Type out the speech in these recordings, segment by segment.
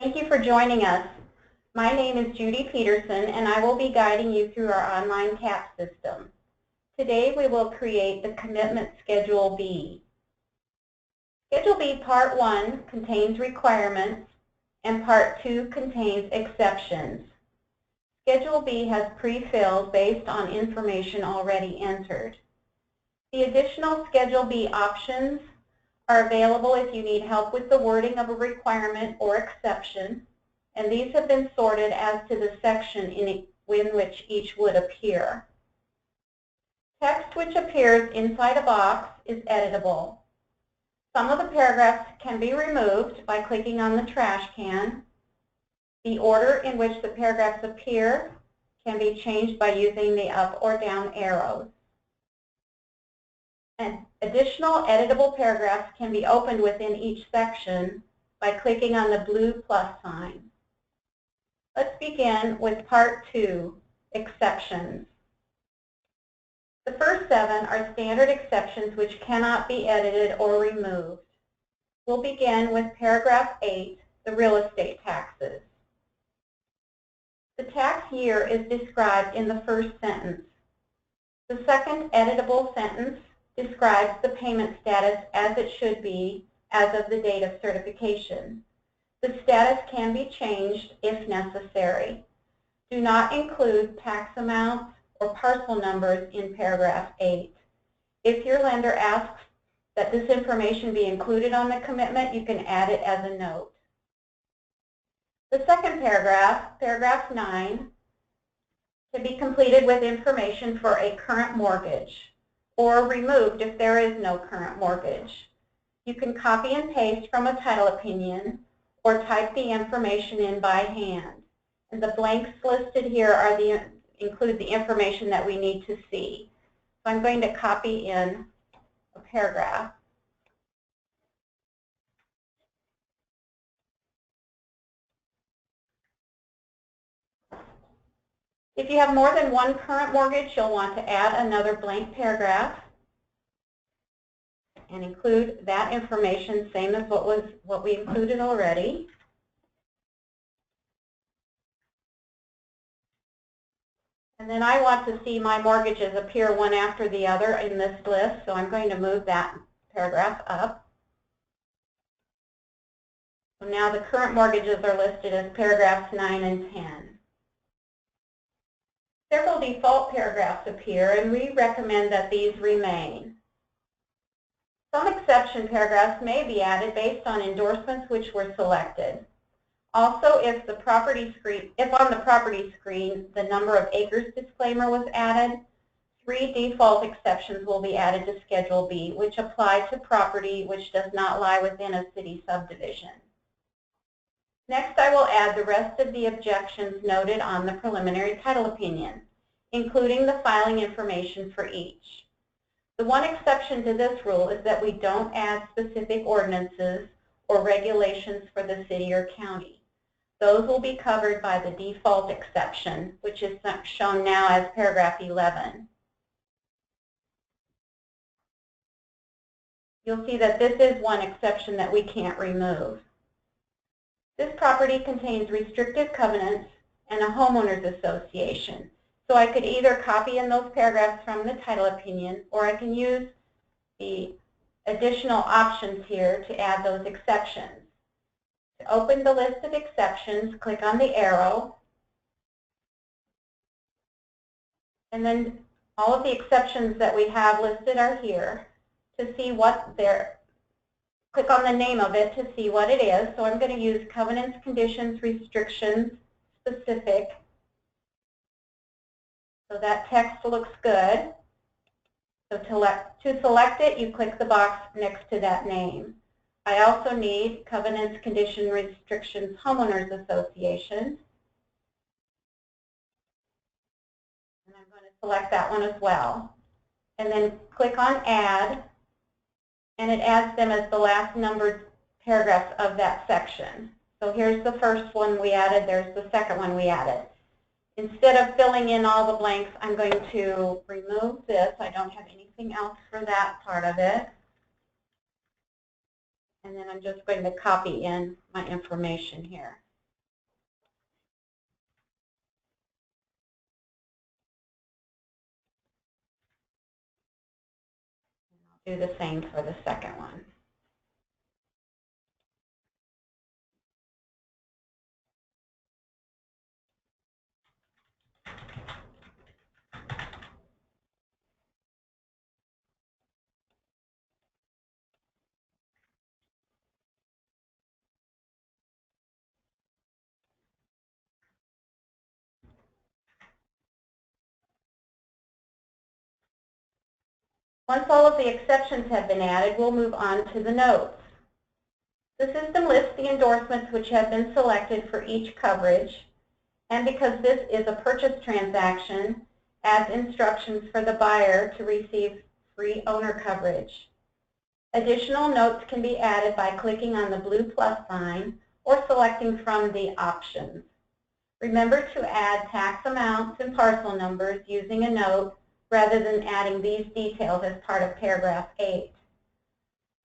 Thank you for joining us. My name is Judy Peterson, and I will be guiding you through our online CAP system. Today we will create the Commitment Schedule B. Schedule B Part 1 contains requirements, and Part 2 contains exceptions. Schedule B has pre-filled based on information already entered. The additional Schedule B options are available if you need help with the wording of a requirement or exception, and these have been sorted as to the section in which each would appear. Text which appears inside a box is editable. Some of the paragraphs can be removed by clicking on the trash can. The order in which the paragraphs appear can be changed by using the up or down arrows. And additional editable paragraphs can be opened within each section by clicking on the blue plus sign. Let's begin with Part 2, Exceptions. The first 7 are standard exceptions which cannot be edited or removed. We'll begin with Paragraph 8, the real estate taxes. The tax year is described in the first sentence. The second editable sentence describes the payment status as it should be as of the date of certification. The status can be changed if necessary. Do not include tax amounts or parcel numbers in Paragraph 8. If your lender asks that this information be included on the commitment, you can add it as a note. The second paragraph, Paragraph 9, can be completed with information for a current mortgage, or removed if there is no current mortgage. You can copy and paste from a title opinion or type the information in by hand. And the blanks listed here are include the information that we need to see. So I'm going to copy in a paragraph. If you have more than one current mortgage, you'll want to add another blank paragraph and include that information, same as what we included already. And then I want to see my mortgages appear one after the other in this list, so I'm going to move that paragraph up. So now the current mortgages are listed as paragraphs 9 and 10. Several default paragraphs appear, and we recommend that these remain. Some exception paragraphs may be added based on endorsements which were selected. Also, if on the property screen the number of acres disclaimer was added, 3 default exceptions will be added to Schedule B, which apply to property which does not lie within a city subdivision. Next, I will add the rest of the objections noted on the preliminary title opinion, including the filing information for each. The one exception to this rule is that we don't add specific ordinances or regulations for the city or county. Those will be covered by the default exception, which is shown now as Paragraph 11. You'll see that this is one exception that we can't remove. This property contains restrictive covenants and a homeowners association. So I could either copy in those paragraphs from the title opinion, or I can use the additional options here to add those exceptions. To open the list of exceptions, click on the arrow, and then all of the exceptions that we have listed are here. To see what they're, click on the name of it to see what it is. So I'm going to use covenants, conditions, restrictions, specific. So that text looks good. So to select it, you click the box next to that name. I also need covenants, condition, restrictions, homeowners association. And I'm going to select that one as well. And then click on add, and it adds them as the last numbered paragraphs of that section. So here's the first one we added, there's the second one we added. Instead of filling in all the blanks, I'm going to remove this. I don't have anything else for that part of it. And then I'm just going to copy in my information here. Do the same for the second one. Once all of the exceptions have been added, we'll move on to the notes. The system lists the endorsements which have been selected for each coverage, and because this is a purchase transaction, adds instructions for the buyer to receive free owner coverage. Additional notes can be added by clicking on the blue plus sign or selecting from the options. Remember to add tax amounts and parcel numbers using a note rather than adding these details as part of paragraph 8.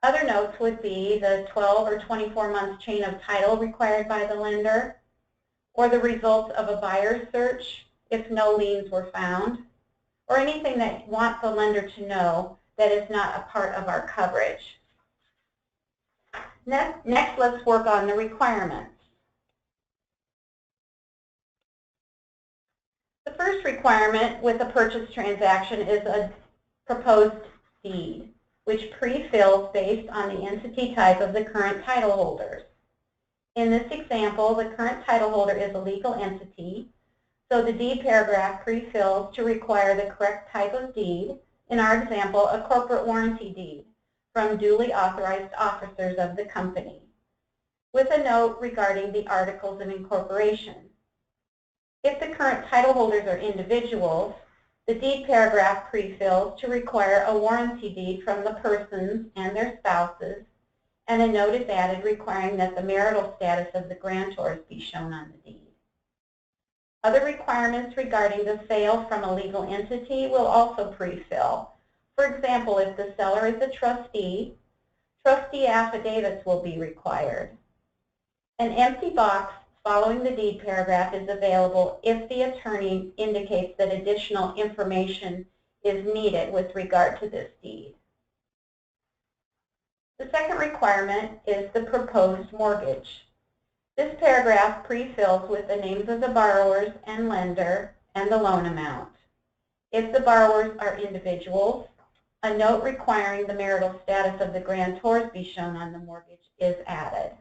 Other notes would be the 12 or 24 month chain of title required by the lender, or the results of a buyer's search if no liens were found, or anything that you want the lender to know that is not a part of our coverage. Next, let's work on the requirements. The first requirement with a purchase transaction is a proposed deed, which pre-fills based on the entity type of the current title holders. In this example, the current title holder is a legal entity, so the deed paragraph pre-fills to require the correct type of deed, in our example, a corporate warranty deed, from duly authorized officers of the company, with a note regarding the articles of incorporation. If the current title holders are individuals, the deed paragraph pre-fills to require a warranty deed from the persons and their spouses, and a note is added requiring that the marital status of the grantors be shown on the deed. Other requirements regarding the sale from a legal entity will also pre-fill. For example, if the seller is a trustee, trustee affidavits will be required. An empty box following the deed paragraph is available if the attorney indicates that additional information is needed with regard to this deed. The second requirement is the proposed mortgage. This paragraph pre-fills with the names of the borrowers and lender and the loan amount. If the borrowers are individuals, a note requiring the marital status of the grantors be shown on the mortgage is added.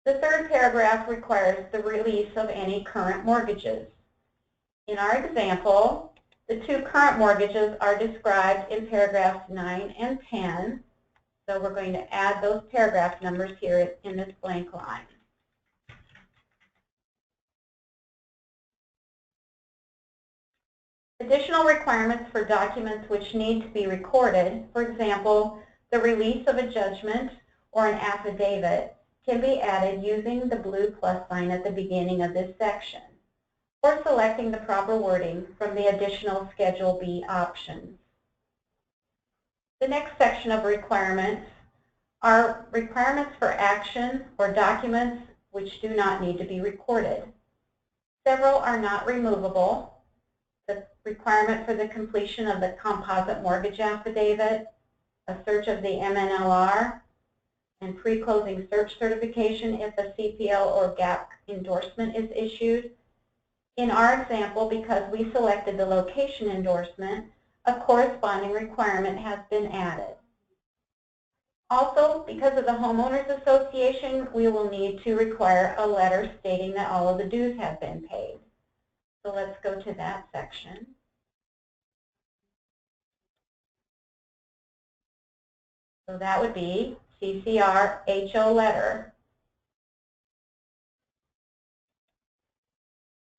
The third paragraph requires the release of any current mortgages. In our example, the two current mortgages are described in paragraphs 9 and 10, so we're going to add those paragraph numbers here in this blank line. Additional requirements for documents which need to be recorded, for example, the release of a judgment or an affidavit, can be added using the blue plus sign at the beginning of this section, or selecting the proper wording from the additional Schedule B options. The next section of requirements are requirements for action or documents which do not need to be recorded. Several are not removable. The requirement for the completion of the composite mortgage affidavit, a search of the MNLR, and pre-closing search certification if a CPL or GAAP endorsement is issued. In our example, because we selected the location endorsement, a corresponding requirement has been added. Also, because of the homeowners association, we will need to require a letter stating that all of the dues have been paid. So let's go to that section. So that would be CCR HO letter.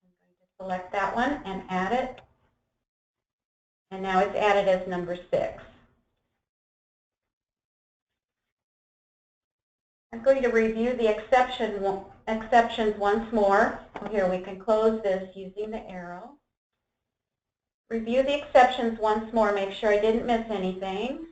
I'm going to select that one and add it. And now it's added as number 6. I'm going to review the exceptions once more. So here we can close this using the arrow. Review the exceptions once more, make sure I didn't miss anything.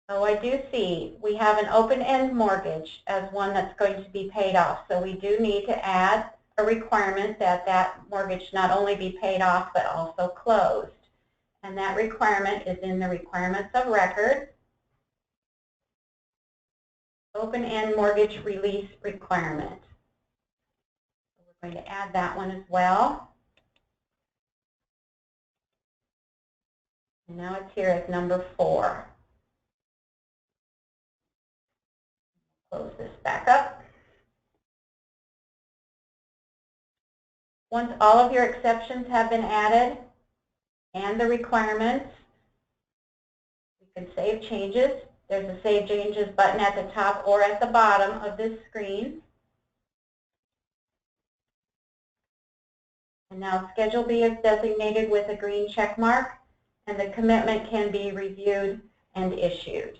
Oh, I do see we have an open-end mortgage as one that's going to be paid off. So we do need to add a requirement that that mortgage not only be paid off but also closed. and that requirement is in the Requirements of Record. OpenEnd mortgage release requirement. So we're going to add that one as well. And now it's here as number 4. Close this back up. Once all of your exceptions have been added and the requirements, you can save changes. There's a Save Changes button at the top or at the bottom of this screen. And now Schedule B is designated with a green check mark, and the commitment can be reviewed and issued.